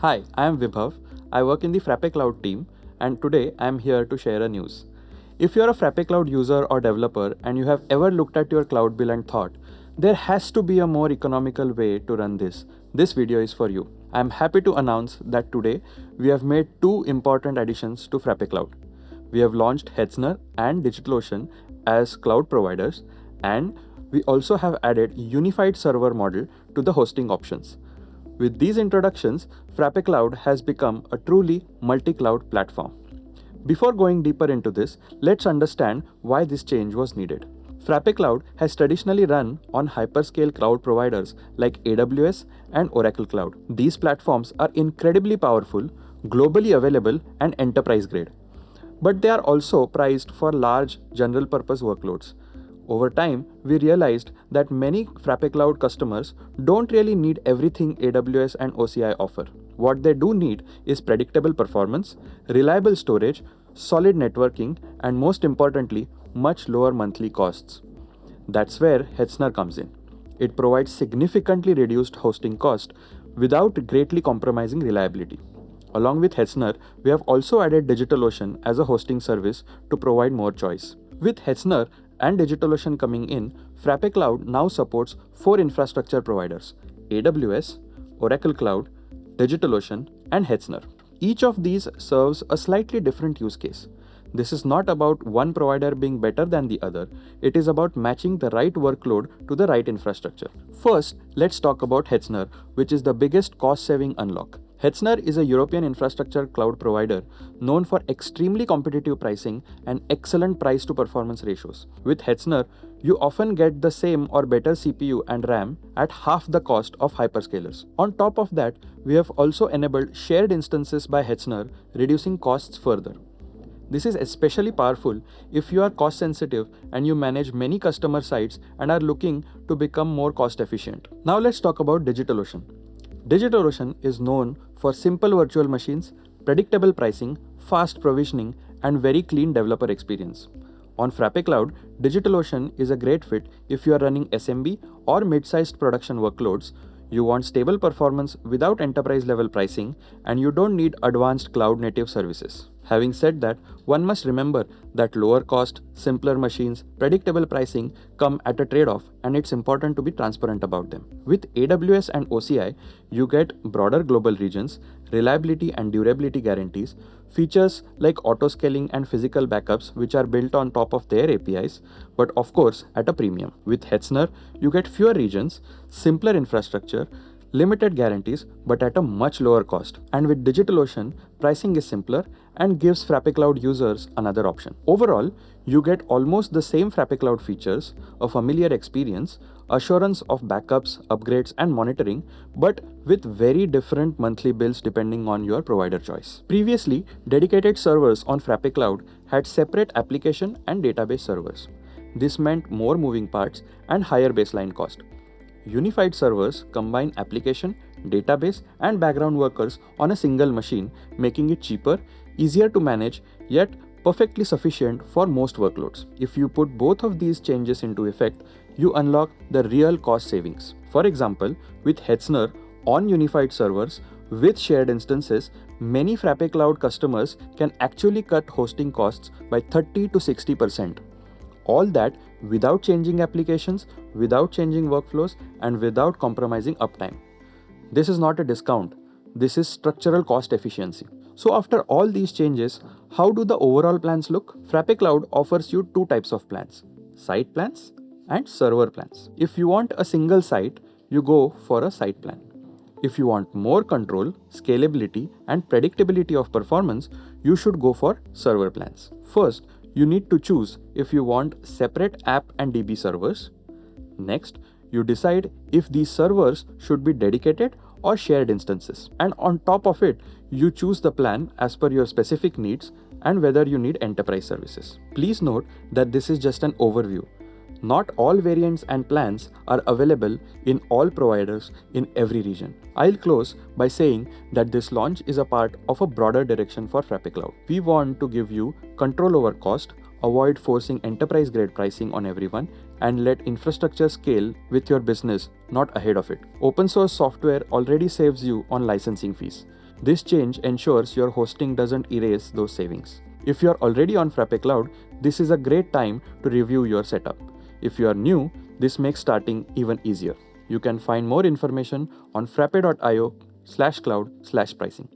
Hi, I am Vibhav. I work in the Frappe Cloud team, and today I am here to share a news. If you're a Frappe Cloud user or developer and you have ever looked at your cloud bill and thought, there has to be a more economical way to run this video is for you. I am happy to announce that today we have made two important additions to Frappe Cloud. We have launched Hetzner and DigitalOcean as cloud providers, and we also have added unified server model to the hosting options. With these introductions, Frappe Cloud has become a truly multi-cloud platform. Before going deeper into this, let's understand why this change was needed. Frappe Cloud has traditionally run on hyperscale cloud providers like AWS and Oracle Cloud. These platforms are incredibly powerful, globally available, and enterprise grade. But they are also priced for large general purpose workloads. Over time, we realized that many Frappe Cloud customers don't really need everything AWS and OCI offer. What they do need is predictable performance, reliable storage, solid networking, and most importantly, much lower monthly costs. That's where Hetzner comes in. It provides significantly reduced hosting cost without greatly compromising reliability. Along with Hetzner, we have also added DigitalOcean as a hosting service to provide more choice. With Hetzner and DigitalOcean coming in, Frappe Cloud now supports 4 infrastructure providers: AWS, Oracle Cloud, DigitalOcean, and Hetzner. Each of these serves a slightly different use case. This is not about one provider being better than the other, it is about matching the right workload to the right infrastructure. First, let's talk about Hetzner, which is the biggest cost-saving unlock. Hetzner is a European infrastructure cloud provider known for extremely competitive pricing and excellent price to performance ratios. With Hetzner, you often get the same or better CPU and RAM at half the cost of hyperscalers. On top of that, we have also enabled shared instances by Hetzner, reducing costs further. This is especially powerful if you are cost sensitive and you manage many customer sites and are looking to become more cost efficient. Now let's talk about DigitalOcean. DigitalOcean is known for simple virtual machines, predictable pricing, fast provisioning, and very clean developer experience. On Frappe Cloud, DigitalOcean is a great fit if you are running SMB or mid-sized production workloads, you want stable performance without enterprise level pricing, and you don't need advanced cloud native services. Having said that, one must remember that lower cost, simpler machines, predictable pricing come at a trade-off, and it's important to be transparent about them. With AWS and OCI, you get broader global regions, reliability and durability guarantees, features like auto-scaling and physical backups which are built on top of their APIs, but of course at a premium. With Hetzner, you get fewer regions, simpler infrastructure, limited guarantees, but at a much lower cost. And with DigitalOcean, pricing is simpler and gives Frappe Cloud users another option. Overall, you get almost the same Frappe Cloud features, a familiar experience, assurance of backups, upgrades, and monitoring, but with very different monthly bills depending on your provider choice. Previously, dedicated servers on Frappe Cloud had separate application and database servers. This meant more moving parts and higher baseline cost. Unified servers combine application, database, and background workers on a single machine, making it cheaper, easier to manage, yet perfectly sufficient for most workloads. If you put both of these changes into effect, you unlock the real cost savings. For example, with Hetzner on unified servers with shared instances, many Frappe Cloud customers can actually cut hosting costs by 30 to 60%. All that without changing applications, without changing workflows, and without compromising uptime. This is not a discount. This is structural cost efficiency. So after all these changes, how do the overall plans look? Frappe Cloud offers you two types of plans: site plans and server plans. If you want a single site, you go for a site plan. If you want more control, scalability, and predictability of performance, you should go for server plans. First, you need to choose if you want separate app and DB servers. Next, you decide if these servers should be dedicated or shared instances. And on top of it, you choose the plan as per your specific needs and whether you need enterprise services. Please note that this is just an overview. Not all variants and plans are available in all providers in every region. I'll close by saying that this launch is a part of a broader direction for Frappe Cloud. We want to give you control over cost, avoid forcing enterprise-grade pricing on everyone, and let infrastructure scale with your business, not ahead of it. Open source software already saves you on licensing fees. This change ensures your hosting doesn't erase those savings. If you are already on Frappe Cloud, this is a great time to review your setup. If you are new, this makes starting even easier. You can find more information on frappe.io/cloud/pricing.